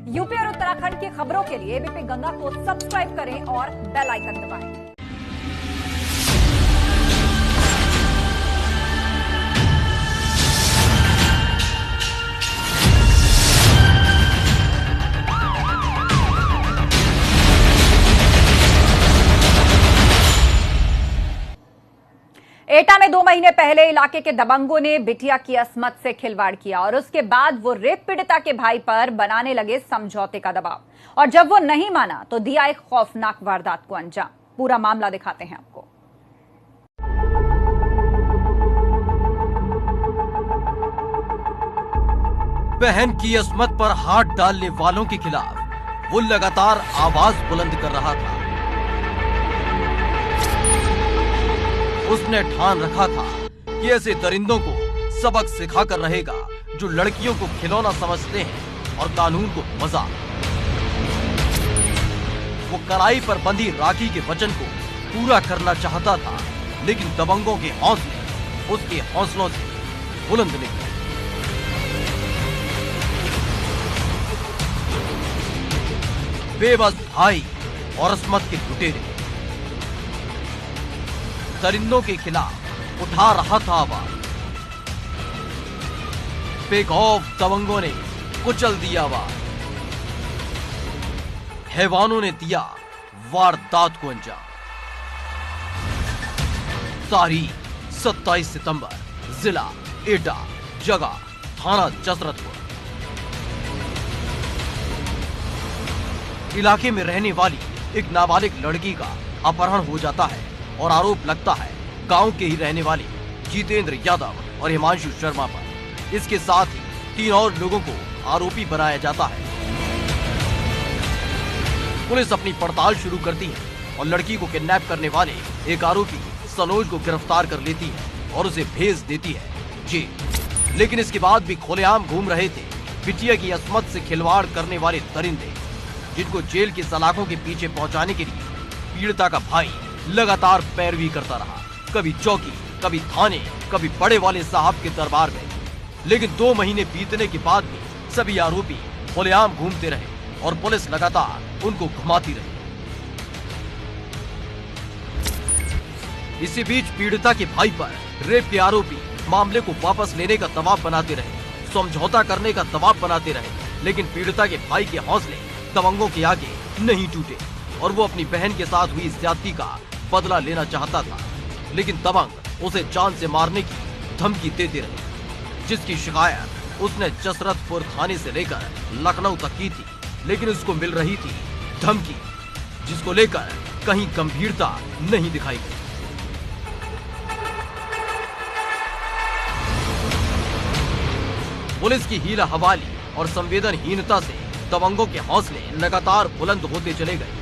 UP और उत्तराखंड की खबरों के लिए एबीपी गंगा को सब्सक्राइब करें और बेल आइकन दबाएं। एटा में 2 महीने पहले इलाके के दबंगों ने बिटिया की अस्मत से खिलवाड़ किया और उसके बाद वो रेप पीड़िता के भाई पर बनाने लगे समझौते का दबाव, और जब वो नहीं माना तो दिया एक खौफनाक वारदात को अंजाम। पूरा मामला दिखाते हैं आपको। बहन की अस्मत पर हाथ डालने वालों के खिलाफ वो लगातार आवाज बुलंद कर रहा था। उसने ठान रखा था कि ऐसे दरिंदों को सबक सिखाकर रहेगा जो लड़कियों को खिलौना समझते हैं और कानून को मजाक। वो कलाई पर बंधी राखी के वचन को पूरा करना चाहता था, लेकिन दबंगों के हौसले उसके हौसलों से बुलंद निकले। बेबस भाई और अस्मत के लुटेरे दरिंदों के खिलाफ उठा रहा था आवाज। बेखौफ दबंगों ने कुचल दिया आवाज। हैवानों ने दिया वारदात को अंजाम। तारीख 27 सितंबर, जिला एटा, जगह थाना जसरतपुर। इलाके में रहने वाली एक नाबालिग लड़की का अपहरण हो जाता है और आरोप लगता है गांव के ही रहने वाले जितेंद्र यादव और हिमांशु शर्मा पर। इसके साथ ही 3 और लोगों को आरोपी बनाया जाता है। पुलिस अपनी पड़ताल शुरू करती है और लड़की को किडनैप करने वाले एक आरोपी सनोज को गिरफ्तार कर लेती है और उसे भेज देती है जेल। लेकिन इसके बाद भी खुलेआम घूम रहे थे बिटिया की अस्मत से खिलवाड़ करने वाले दरिंदे, जिनको जेल की सलाखों के पीछे पहुंचाने के लिए पीड़िता का भाई लगातार पैरवी करता रहा। कभी चौकी, कभी थाने, कभी बड़े वाले साहब के दरबार में। लेकिन 2 महीने बीतने के बाद भी सभी आरोपी खुलेआम घूमते रहे और पुलिस लगातार उनको घुमाती रही। इसी बीच पीड़िता के भाई पर रेप के आरोपी मामले को वापस लेने का दबाव बनाते रहे, समझौता करने का दबाव बनाते रहे। लेकिन पीड़िता के भाई के हौसले दबंगों के आगे नहीं टूटे और वो अपनी बहन के साथ हुई ज्यादती का बदला लेना चाहता था। लेकिन दबंग उसे जान से मारने की धमकी देते रहे, जिसकी शिकायत उसने जसरतपुर थाने से लेकर लखनऊ तक की थी। लेकिन उसको मिल रही थी धमकी, जिसको लेकर कहीं गंभीरता नहीं दिखाई गई। पुलिस की हीला हवाली और संवेदनहीनता से दबंगों के हौसले लगातार बुलंद होते चले गए।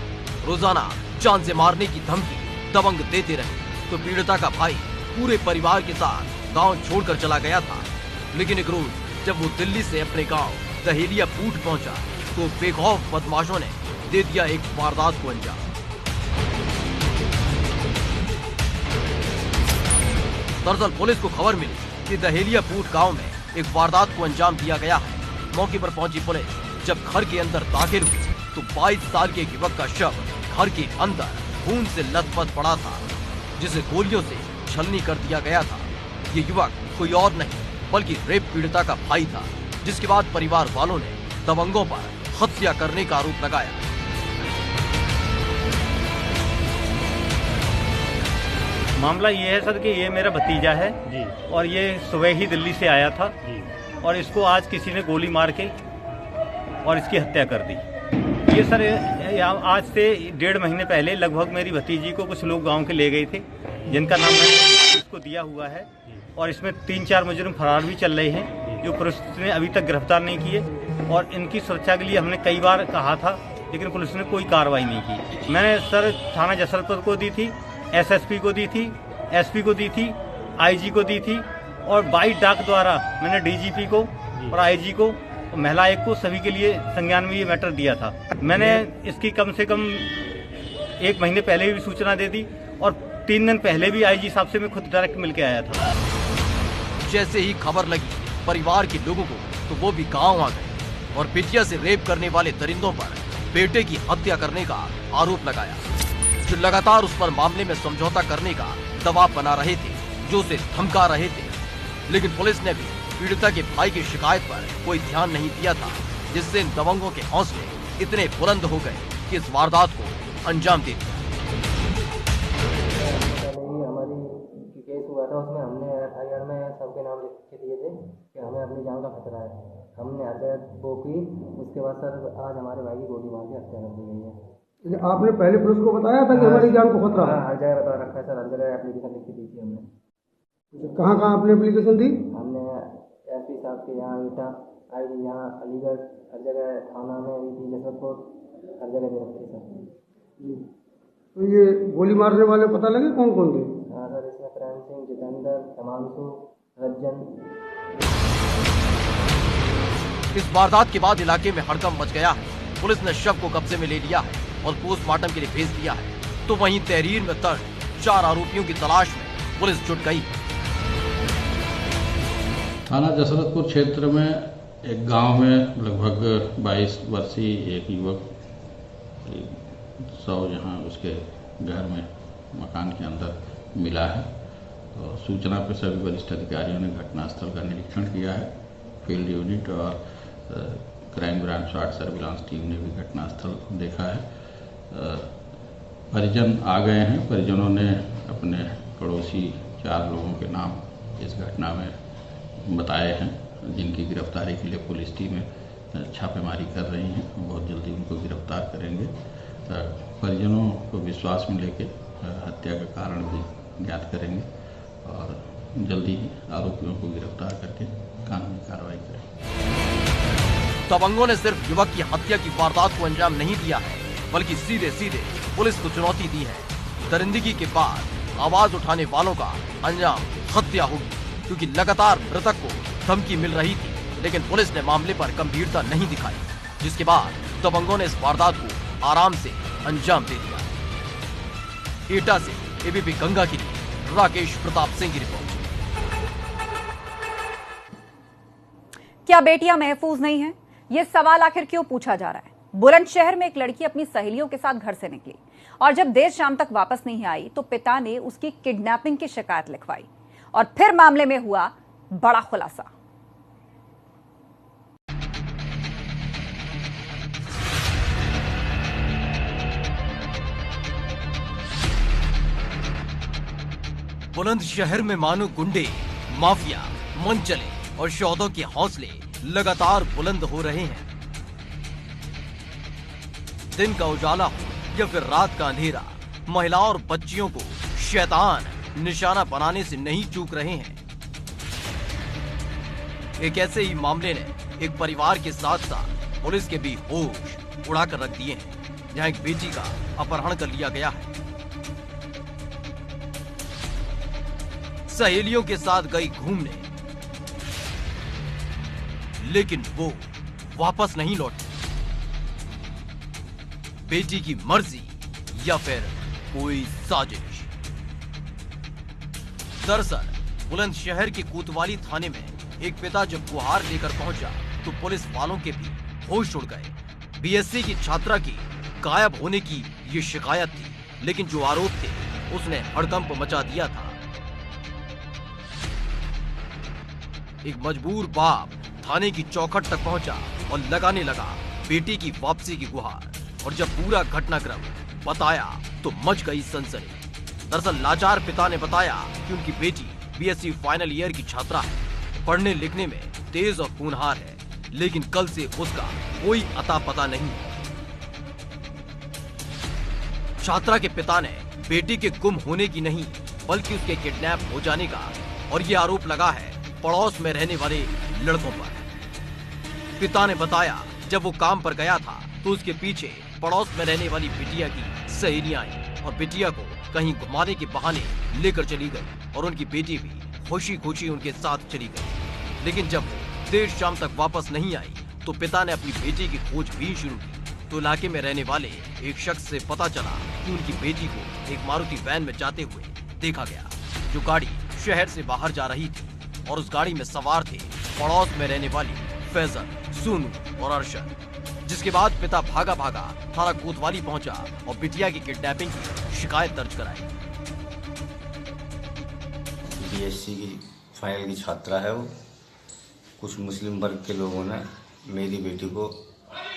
रोजाना जान से मारने की धमकी दबंग देते रहे तो पीड़िता का भाई पूरे परिवार के साथ गांव छोड़कर चला गया था। लेकिन एक रोज जब वो दिल्ली से अपने गांव दहेलिया पूट पहुंचा तो बेखौफ बदमाशों ने दे दिया एक वारदात को अंजाम। दरअसल पुलिस को खबर मिली कि दहेलिया पूट गांव में एक वारदात को अंजाम दिया गया है। मौके पर पहुंची पुलिस जब घर के अंदर दाखिल हुई तो 22 साल के युवक का शव घर के अंदर खून से लथपथ पड़ा था, जिसे गोलियों से छलनी कर दिया गया था। ये युवक कोई और नहीं बल्कि रेप पीड़िता का भाई था, जिसके बाद परिवार वालों ने दबंगों पर हत्या करने का आरोप लगाया। मामला ये है सर कि ये मेरा भतीजा है जी। और ये सुबह ही दिल्ली से आया था जी। और इसको आज किसी ने गोली मार के और इसकी हत्या कर दी। ये सर आज से 1.5 महीने पहले लगभग मेरी भतीजी को कुछ लोग गांव के ले गए थे, जिनका नाम इसको दिया हुआ है। और इसमें 3-4 मुजरिम फरार भी चल रहे हैं, जो पुलिस ने अभी तक गिरफ्तार नहीं किए। और इनकी सुरक्षा के लिए हमने कई बार कहा था, लेकिन पुलिस ने कोई कार्रवाई नहीं की। मैंने सर थाना जसरतपुर को दी थी, SSP को दी थी, SP को दी थी, IG को दी थी, और बाई डाक द्वारा मैंने DGP को और IG को, महिला आयोग को, सभी के लिए संज्ञान में ये मैटर दिया था। मैंने इसकी कम से कम 1 महीने पहले भी सूचना दे दी और 3 दिन पहले भी IG साहब से मैं खुद डायरेक्ट मिल के आया था। जैसे ही खबर लगी परिवार के लोगों को तो वो भी गांव आ गए। और बिटिया से रेप करने वाले दरिंदों पर बेटे की हत्या करने का आरोप लगाया, जो लगातार उस पर मामले में समझौता करने का दबाव बना रहे थे, जो उसे धमका रहे थे। लेकिन पुलिस ने भी पीड़िता के भाई की शिकायत पर कोई ध्यान नहीं दिया था, जिससे इन दबंगों के हौसले इतने बुलंद हो गए कि इस वारदात को अंजाम दे दिया। हमारी केस हुआ था, उसमें हमने FIR में सबके नाम लिख के दिए थे कि हमें अपनी जान का खतरा है। हमने हत्या वो की, उसके बाद सर आज हमारे भाई की गोली मार के हत्या कर दी गई है। आपने पहले पुलिस को बताया था कि हमारी जान को खतरा है? हर जगह बता रखा है सर, हर जगह एप्लीकेशन लिख के दी थी हमने। कहाँ कहाँ आपने एप्लीकेशन दी? हमने SP साहब के यहाँ, ईटा IG यहाँ, अलीगढ़, हर जगह थाना में भी थी, जसवंतपुर, हर जगह दे रखी सर। तो ये गोली मारने वाले पता लगे कौन कौन थे? हाँ सर, इसमें प्रेम सिंह, जितेंद्र, हिमांशु, रंजन। इस वारदात के बाद इलाके में हड़कंप मच गया है। पुलिस ने शव को कब्जे में ले लिया है और पोस्टमार्टम के लिए भेज दिया है। तो वहीं तहरीर में दर्ज 4 आरोपियों की तलाश में पुलिस जुट गई। थाना जसरतपुर क्षेत्र में एक गांव में लगभग 22 वर्षीय एक युवक शव यहाँ उसके घर में मकान के अंदर मिला है। तो सूचना पर सभी वरिष्ठ अधिकारियों ने घटनास्थल का निरीक्षण किया है। फील्ड यूनिट और crime branch short surveillance team ने भी घटनास्थल देखा है। परिजन आ गए हैं। परिजनों ने अपने पड़ोसी 4 लोगों के नाम इस घटना में बताए हैं, जिनकी गिरफ्तारी के लिए पुलिस टीमें छापेमारी कर रही हैं। बहुत जल्दी उनको गिरफ्तार करेंगे। परिजनों को विश्वास में लेके हत्या का कारण भी ज्ञात करेंगे और जल्दी ही आरोपियों को गिरफ्तार करके कानूनी कार्रवाई करेंगे। दबंगों ने सिर्फ युवक की हत्या की वारदात को अंजाम नहीं दिया है, बल्कि सीधे सीधे पुलिस को चुनौती दी है। दरिंदगी के बाद आवाज उठाने वालों का अंजाम हत्या होगी, क्योंकि लगातार मृतक को धमकी मिल रही थी, लेकिन पुलिस ने मामले पर गंभीरता नहीं दिखाई, जिसके बाद दबंगों ने इस वारदात को आराम से अंजाम दे दिया। एटा से ABP गंगा के लिए राकेश प्रताप सिंह की रिपोर्ट। क्या बेटियां महफूज नहीं हैं? ये सवाल आखिर क्यों पूछा जा रहा है? बुलंदशहर में एक लड़की अपनी सहेलियों के साथ घर से निकली और जब देर शाम तक वापस नहीं आई तो पिता ने उसकी किडनैपिंग की शिकायत लिखवाई और फिर मामले में हुआ बड़ा खुलासा। बुलंदशहर में मानो गुंडे, माफिया, मनचले और शौदों के हौसले लगातार बुलंद हो रहे हैं। दिन का उजाला हो या फिर रात का अंधेरा, महिलाओं और बच्चियों को शैतान निशाना बनाने से नहीं चूक रहे हैं। एक ऐसे ही मामले ने एक परिवार के साथ साथ पुलिस के भी होश उड़ाकर रख दिए हैं, जहां एक बेटी का अपहरण कर लिया गया है। सहेलियों के साथ गई घूमने, लेकिन वो वापस नहीं लौटी। बेटी की मर्जी या फिर कोई साजिश? दरअसल बुलंदशहर के कोतवाली थाने में एक पिता जब गुहार लेकर पहुंचा तो पुलिस वालों के भी होश उड़ गए। BSc की छात्रा की गायब होने की ये शिकायत थी, लेकिन जो आरोप थे उसने हड़कंप मचा दिया था। एक मजबूर बाप थाने की चौखट तक पहुंचा और लगाने लगा बेटी की वापसी की गुहार। और जब पूरा घटनाक्रम बताया तो मच गई सनसनी। दरअसल लाचार पिता ने बताया कि उनकी बेटी BSc फाइनल ईयर की छात्रा है, पढ़ने लिखने में तेज और होनहार है, लेकिन कल से उसका कोई अता पता नहीं। छात्रा के पिता ने बेटी के गुम होने की नहीं बल्कि उसके किडनैप हो जाने का और ये आरोप लगा है पड़ोस में रहने वाले लड़कों पर। पिता ने बताया जब वो काम पर गया था तो उसके पीछे पड़ोस में रहने वाली बिटिया की सहेलियां आई और बिटिया को कहीं घुमाने के बहाने लेकर चली गई और उनकी बेटी भी खुशी खुशी उनके साथ चली गई। लेकिन जब वो देर शाम तक वापस नहीं आई तो पिता ने अपनी बेटी की खोजबीन शुरू की तो इलाके में रहने वाले एक शख्स से पता चला कि उनकी बेटी को एक मारुति वैन में जाते हुए देखा गया, जो गाड़ी शहर से बाहर जा रही थी और उस गाड़ी में सवार थे पड़ोस में रहने वाली फैजल, सोनू और अरशद। जिसके बाद पिता भागा भागा थाना कोतवाली पहुंचा और बिटिया की किडनैपिंग की शिकायत दर्ज कराई। बीएससी की फाइनल की छात्रा है वो। कुछ मुस्लिम वर्ग के लोगों ने मेरी बेटी को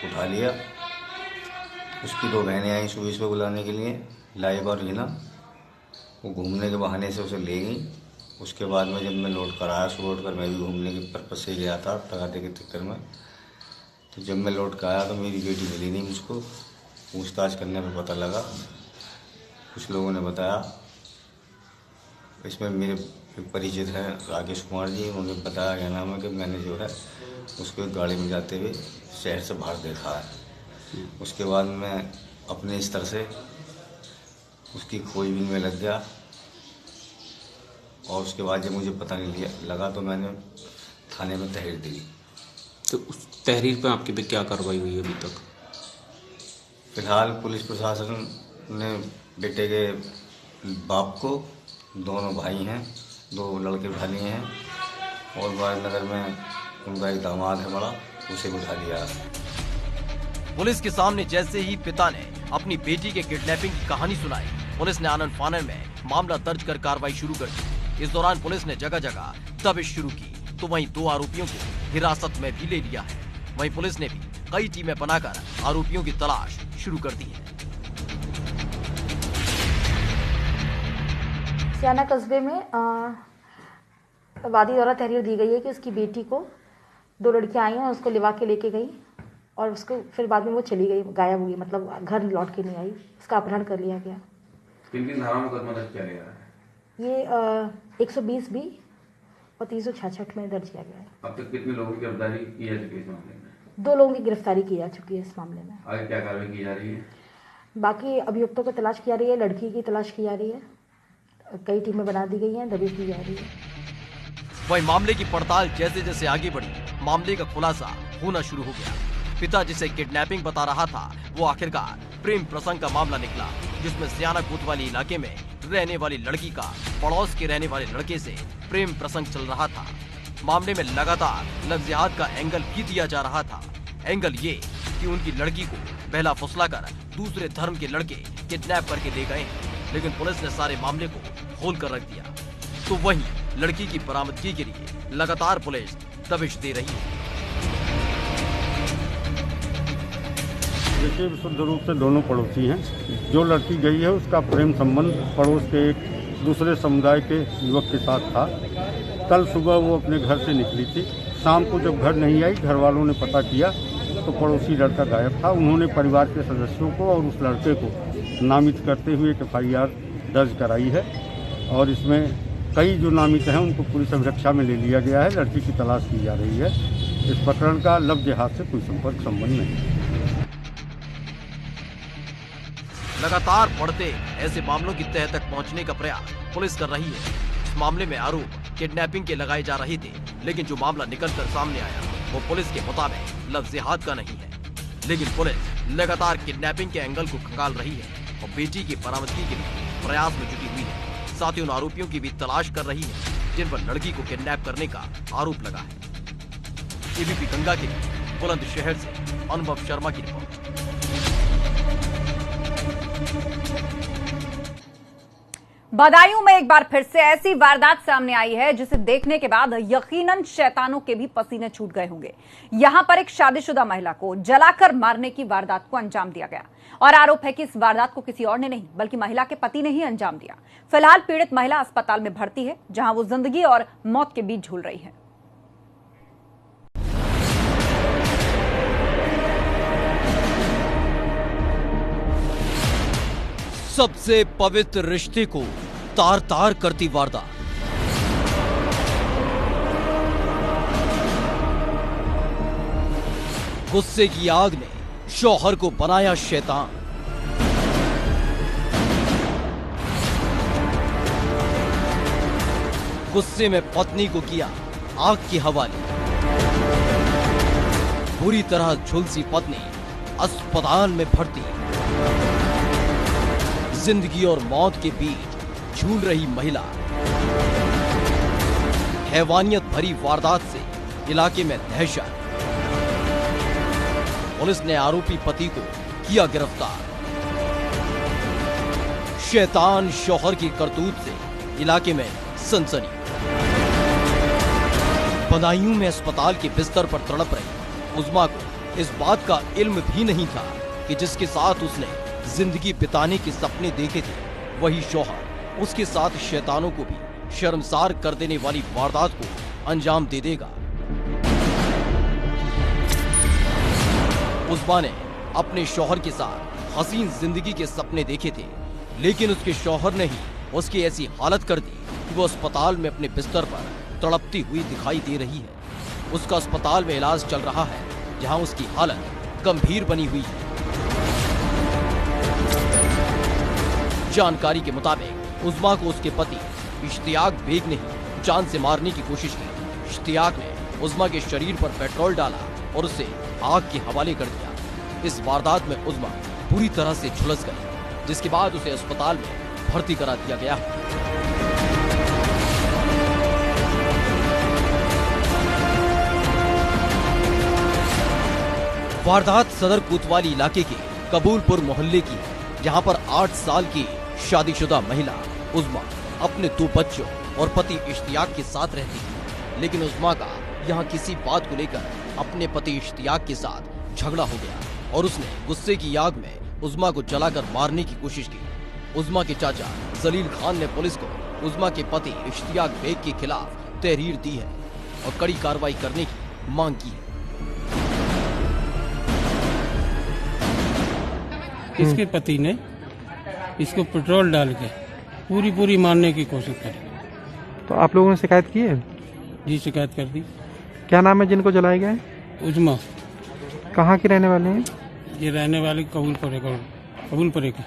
उठा लिया। उसकी 2 बहनें आई सुबह बुलाने के लिए, लाइबा और रीना। वो घूमने के बहाने से उसे ले गई। उसके बाद में जब मैं लौट कर आया, सुबह उठकर मैं भी घूमने के पर्पज से गया था तगादे के चक्कर में, तो जब मैं लौट कर आया तो मेरी बेटी मिली नहीं मुझको। पूछताछ करने पर पता लगा, कुछ लोगों ने बताया, इसमें मेरे परिचित हैं राकेश कुमार जी, उन्होंने बताया क्या नाम है कि मैंने जो है उसको एक गाड़ी में जाते हुए शहर से बाहर देखा है। उसके बाद मैं अपने स्तर से उसकी खोजबीन में लग गया और उसके बाद जब मुझे पता नहीं लगा तो मैंने थाने में तहरीर दी। तो उस तहरीर पर आपकी पे क्या कार्रवाई हुई अभी तक? फिलहाल पुलिस प्रशासन ने बेटे के बाप को, दोनों भाई हैं, 2 लड़के भाली हैं, और बारानगर में उनका एक दामाद है बड़ा, उसे उठा लिया। पुलिस के सामने जैसे ही पिता ने अपनी बेटी के किडनैपिंग की कहानी सुनाई, पुलिस ने आनन फानन में मामला दर्ज कर कार्रवाई शुरू कर दी। इस दौरान पुलिस ने जगह जगह दबिश शुरू की, तो वहीं 2 आरोपियों को हिरासत में भी ले लिया है। वहीं पुलिस ने भी कई टीमें बनाकर आरोपियों की तलाश शुरू कर दी है। सियाना कस्बे में वादी द्वारा तहरीर दी गई है कि उसकी बेटी को 2 लड़कियां आई हैं, उसको लिवा के लेके गई और उसको फिर बाद में वो चली गई, गायब हुई, मतलब घर लौट के नहीं आई, उसका अपहरण कर लिया गया। किन धाराओं में मुकदमा दर्ज किया गया है? ये 120B और 366 में दर्ज किया गया है। अब तक कितने लोगों की गिरफ्तारी की जा चुकी है इस मामले में? 2 लोगों की गिरफ्तारी की जा चुकी है इस मामले में। आगे क्या कार्रवाई की जा रही है? बाकी अभियुक्तों को तलाश की जा रही है, लड़की की तलाश की जा रही है, कई टीमें बना दी गई हैं, दबिश दी जा रही है। वहीं मामले की पड़ताल जैसे जैसे आगे बढ़ी, मामले का खुलासा होना शुरू हो गया। पिता जिसे किडनैपिंग बता रहा था, वो आखिरकार प्रेम प्रसंग का मामला निकला, जिसमें सियाना कोतवाली इलाके में रहने वाली लड़की का पड़ोस के रहने वाले लड़के से प्रेम प्रसंग चल रहा था। मामले में लगातार लव जिहाद का एंगल भी दिया जा रहा था। एंगल ये कि उनकी लड़की को बहला फुसला कर दूसरे धर्म के लड़के किडनैप करके ले गए, लेकिन पुलिस ने सारे मामले को खोल कर रख दिया। तो वहीं लड़की की बरामदगी के लिए लगातार पुलिस दबिश दे रही है। देखिए, शुद्ध रूप से दोनों पड़ोसी हैं। जो लड़की गई है उसका प्रेम संबंध पड़ोस के एक दूसरे समुदाय के युवक के साथ था। कल सुबह वो अपने घर से निकली थी। शाम को जब घर नहीं आई, घर वालों ने पता किया तो पड़ोसी लड़का गायब था। उन्होंने परिवार के सदस्यों को और उस लड़के को नामित करते हुए एक FIR दर्ज कराई है और इसमें कई जो नामित हैं उनको पुलिस अभिरक्षा में ले लिया गया है। लड़की की तलाश की जा रही है। इस प्रकरण का लव जिहाद से कोई संबंध नहीं। लगातार बढ़ते ऐसे मामलों की तह तक पहुंचने का प्रयास पुलिस कर रही है। इस मामले में आरोप किडनैपिंग के लगाए जा रहे थे, लेकिन जो मामला निकलकर सामने आया वो पुलिस के मुताबिक लव जिहाद का नहीं है। लेकिन पुलिस लगातार किडनैपिंग के एंगल को खंगाल रही है और बेटी की बरामदगी के लिए प्रयास में जुटी हुई है। साथ ही उन आरोपियों की भी तलाश कर रही है जिन पर लड़की को किडनैप करने का आरोप लगा है। ABP गंगा के लिए बुलंदशहर से अनुभव शर्मा की रिपोर्ट। बदायूं में एक बार फिर से ऐसी वारदात सामने आई है जिसे देखने के बाद यकीनन शैतानों के भी पसीने छूट गए होंगे। यहां पर एक शादीशुदा महिला को जलाकर मारने की वारदात को अंजाम दिया गया और आरोप है कि इस वारदात को किसी और ने नहीं बल्कि महिला के पति ने ही अंजाम दिया। फिलहाल पीड़ित महिला अस्पताल में भर्ती है, जहां वो जिंदगी और मौत के बीच झूल रही है। सबसे पवित्र रिश्ते को तार तार करती वारदात। गुस्से की आग ने शौहर को बनाया शैतान। गुस्से में पत्नी को किया आग के हवाले। बुरी तरह झुलसी पत्नी अस्पताल में भर्ती। जिंदगी और मौत के बीच झूल रही महिला। हैवानियत भरी वारदात से इलाके में दहशत। पुलिस ने आरोपी पति को किया गिरफ्तार। शैतान शौहर की करतूत से इलाके में सनसनी। बदायूं में अस्पताल के बिस्तर पर तड़प रही उज़्मा को इस बात का इल्म भी नहीं था कि जिसके साथ उसने जिंदगी बिताने के सपने देखे थे वही शौहर उसके साथ शैतानों को भी शर्मसार कर देने वाली वारदात को अंजाम दे देगा। उज़्मा ने अपने शौहर के साथ हसीन जिंदगी के सपने देखे थे, लेकिन उसके शौहर ने ही उसकी ऐसी हालत कर दी कि वो अस्पताल में अपने बिस्तर पर तड़पती हुई दिखाई दे रही है। उसका अस्पताल में इलाज चल रहा है, जहां उसकी हालत गंभीर बनी हुई है। जानकारी के मुताबिक उज़्मा को उसके पति इश्तियाक बेग ने ही जान से मारने की कोशिश की। इश्तियाक ने उज़्मा के शरीर पर पेट्रोल डाला और उसे आग के हवाले कर दिया। इस वारदात में उज़्मा पूरी तरह से झुलस गई, जिसके बाद उसे अस्पताल में भर्ती करा दिया गया। वारदात सदर कोतवाली इलाके के कबूलपुर मोहल्ले की है, जहां पर 8 साल की शादीशुदा महिला उज़्मा अपने 2 बच्चों और पति इश्तियाक के साथ रहती थी। लेकिन उज़्मा का यहां किसी बात को लेकर अपने पति इश्तियाक के साथ झगड़ा हो गया और उसने गुस्से की आग में उज़्मा को जलाकर मारने की कोशिश की। उज़्मा के चाचा जलील खान ने पुलिस को उज़्मा के पति इश्तियाक बेग के खिलाफ तहरीर दी है और कड़ी कार्रवाई करने की मांग की है। इसके पति ने इसको पेट्रोल डाल के पूरी मारने की कोशिश करी। तो आप लोगों ने शिकायत की है? जी, शिकायत कर दी। क्या नाम है जिनको जलाया गया है? उज़्मा। कहाँ के रहने वाले हैं? ये रहने वाले कबूलपुरे के।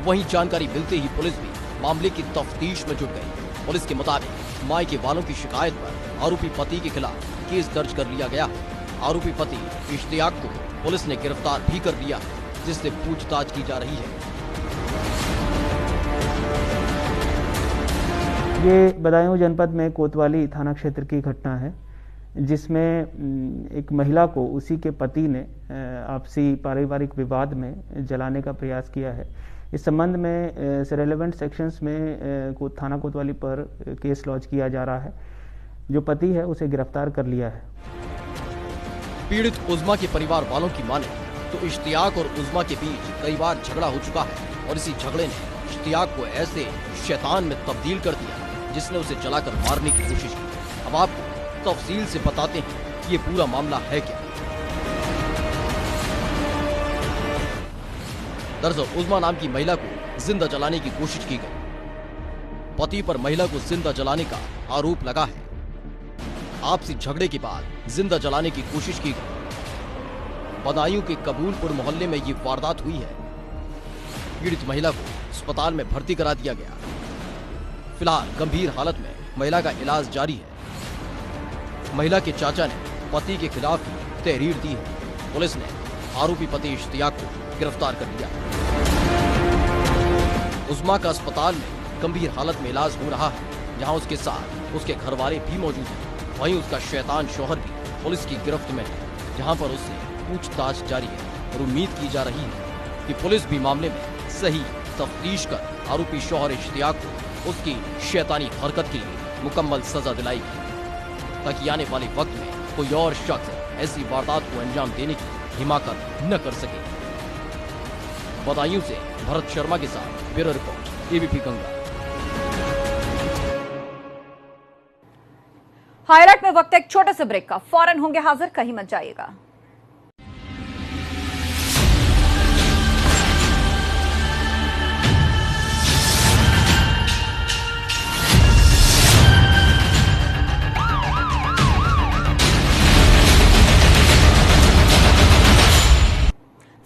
वहीं जानकारी मिलते ही पुलिस भी मामले की तफ्तीश में जुट गई। पुलिस के मुताबिक मायके वालों की शिकायत पर आरोपी पति के खिलाफ केस दर्ज कर लिया गया। आरोपी पति इश्तियाक को पुलिस ने गिरफ्तार भी कर लिया, जिससे पूछताछ की जा रही है। ये बदायूं जनपद में कोतवाली थाना क्षेत्र की घटना है, जिसमें एक महिला को उसी के पति ने आपसी पारिवारिक विवाद में जलाने का प्रयास किया है। इस संबंध में रेलेवेंट सेक्शंस में थाना कोतवाली पर केस लॉन्च किया जा रहा है। जो पति है उसे गिरफ्तार कर लिया है। पीड़ित उज़्मा के परिवार वालों की माने तो इश्तियाक और उज़्मा के बीच कई बार झगड़ा हो चुका है और इसी झगड़े ने इश्तियाक को ऐसे शैतान में तब्दील कर दिया जिसने उसे जलाकर मारने की कोशिश की। अब आपको तफसील से बताते हैं कि ये पूरा मामला है क्या। दरअसल उज़्मा नाम की महिला को जिंदा जलाने की कोशिश की गई। पति पर महिला को जिंदा जलाने का आरोप लगा है। आपसी झगड़े के बाद जिंदा जलाने की कोशिश की गई। बदायूं के कबूलपुर मोहल्ले में ये वारदात हुई है। पीड़ित महिला को अस्पताल में भर्ती करा दिया गया। फिलहाल गंभीर हालत में महिला का इलाज जारी है। महिला के चाचा ने पति के खिलाफ तहरीर दी है। पुलिस ने आरोपी पति इश्तियाक को गिरफ्तार कर लिया। उज़्मा का अस्पताल में गंभीर हालत में इलाज हो रहा है, जहां उसके साथ उसके घर वाले भी मौजूद हैं। वहीं उसका शैतान शौहर भी पुलिस की गिरफ्त में है, जहां पर उससे पूछताछ जारी है और उम्मीद की जा रही है कि पुलिस भी मामले में सही तफ्तीश कर आरोपी शौहर इश्तियाक को उसकी शैतानी हरकत के लिए मुकम्मल सजा दिलाएगी, ताकि आने वाले वक्त में कोई और शख्स ऐसी वारदात को अंजाम देने की हिमाकत न कर सके। बदायूं से भरत शर्मा के साथ bureau report, ABP Ganga. Highlight में वक्त एक छोटे से ब्रेक का, फौरन होंगे हाजिर, कहीं मत जाइएगा।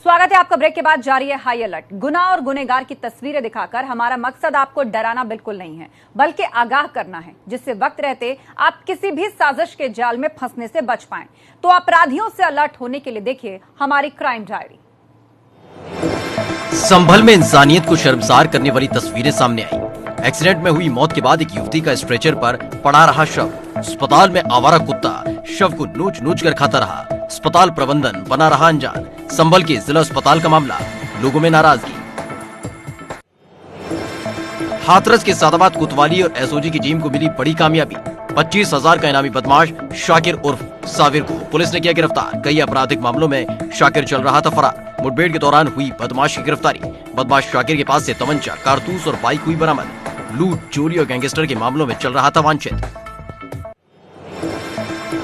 स्वागत है आपका। ब्रेक के बाद जारी है हाई अलर्ट। गुनाह और गुनेगार की तस्वीरें दिखाकर हमारा मकसद आपको डराना बिल्कुल नहीं है, बल्कि आगाह करना है, जिससे वक्त रहते आप किसी भी साजिश के जाल में फंसने से बच पाएं। तो अपराधियों से अलर्ट होने के लिए देखिए हमारी क्राइम डायरी। संभल में इंसानियत को शर्मसार करने वाली तस्वीरें सामने आई। एक्सीडेंट में हुई मौत के बाद एक युवती का स्ट्रेचर पर पड़ा रहा शव। अस्पताल में आवारा कुत्ता शव को नोच नोच कर खाता रहा। अस्पताल प्रबंधन बना रहा अनजान। संभल के जिला अस्पताल का मामला, लोगों में नाराजगी। हाथरस के सादाबाद कोतवाली और एसओजी की टीम को मिली बड़ी कामयाबी। 25,000 का इनामी बदमाश शाकिर उर्फ साविर को पुलिस ने किया गिरफ्तार। कई आपराधिक मामलों में शाकिर चल रहा था फरार। मुठभेड़ के दौरान हुई बदमाश की गिरफ्तारी। बदमाश शाकिर के पास से तमंचा, कारतूस और बाइक हुई बरामद। लूट, चोरी और गैंगस्टर के मामलों में चल रहा था वांछित।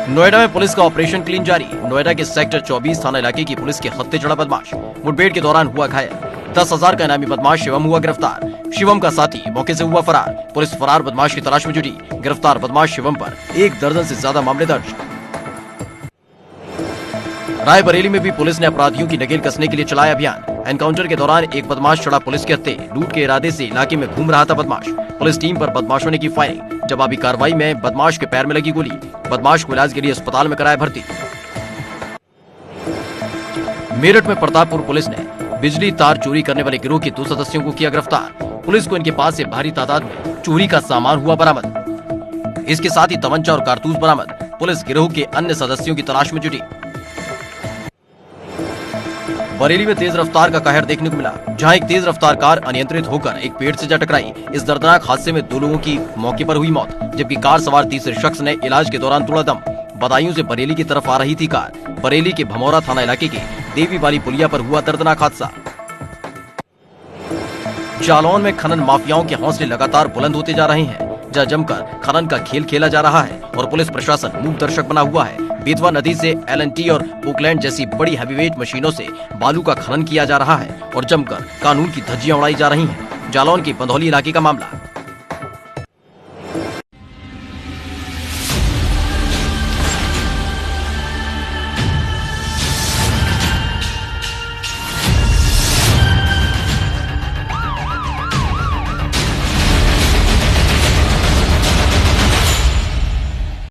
नोएडा में पुलिस का ऑपरेशन क्लीन जारी। नोएडा के सेक्टर 24 थाना इलाके की पुलिस के हत्थे चढ़ा बदमाश मुठभेड़ के दौरान हुआ घायल। 10,000 का इनामी बदमाश शिवम हुआ गिरफ्तार। शिवम का साथी मौके से हुआ फरार। पुलिस फरार बदमाश की तलाश में जुटी। गिरफ्तार बदमाश शिवम पर 1 दर्जन से ज्यादा मामले दर्ज। रायबरेली में भी पुलिस ने अपराधियों की नकेल कसने के लिए चलाया अभियान। एनकाउंटर के दौरान एक बदमाश चढ़ा पुलिस के हत्थे। लूट के इरादे से इलाके में घूम रहा था बदमाश। पुलिस टीम पर बदमाशों ने की फायरिंग। जवाबी कार्रवाई में बदमाश के पैर में लगी गोली। बदमाश को इलाज के लिए अस्पताल में कराया भर्ती। मेरठ में प्रतापपुर पुलिस ने बिजली तार चोरी करने वाले गिरोह के 2 सदस्यों को किया गिरफ्तार। पुलिस को इनके पास से भारी तादाद में चोरी का सामान हुआ बरामद। इसके साथ ही तमंचा और कारतूस बरामद। पुलिस गिरोह के अन्य सदस्यों की तलाश में जुटी। बरेली में तेज रफ्तार का कहर देखने को मिला, जहां एक तेज रफ्तार कार अनियंत्रित होकर एक पेड़ से जा टकराई। इस दर्दनाक हादसे में 2 लोगों की मौके पर हुई मौत, जबकि कार सवार तीसरे शख्स ने इलाज के दौरान तोड़ा दम। बदायूं से बरेली की तरफ आ रही थी कार। बरेली के भमौरा थाना इलाके के देवी वाली पुलिया पर हुआ दर्दनाक हादसा। जालौन में खनन माफियाओं के हौसले लगातार बुलंद होते जा रहे हैं, जहां जमकर खनन का खेल खेला जा रहा है और पुलिस प्रशासन मूक दर्शक बना हुआ है। बेतवा नदी से LNT और पोकलैंड जैसी बड़ी हैवीवेट मशीनों से बालू का खनन किया जा रहा है और जमकर कानून की धज्जियां उड़ाई जा रही हैं। जालौन के बंधौली इलाके का मामला।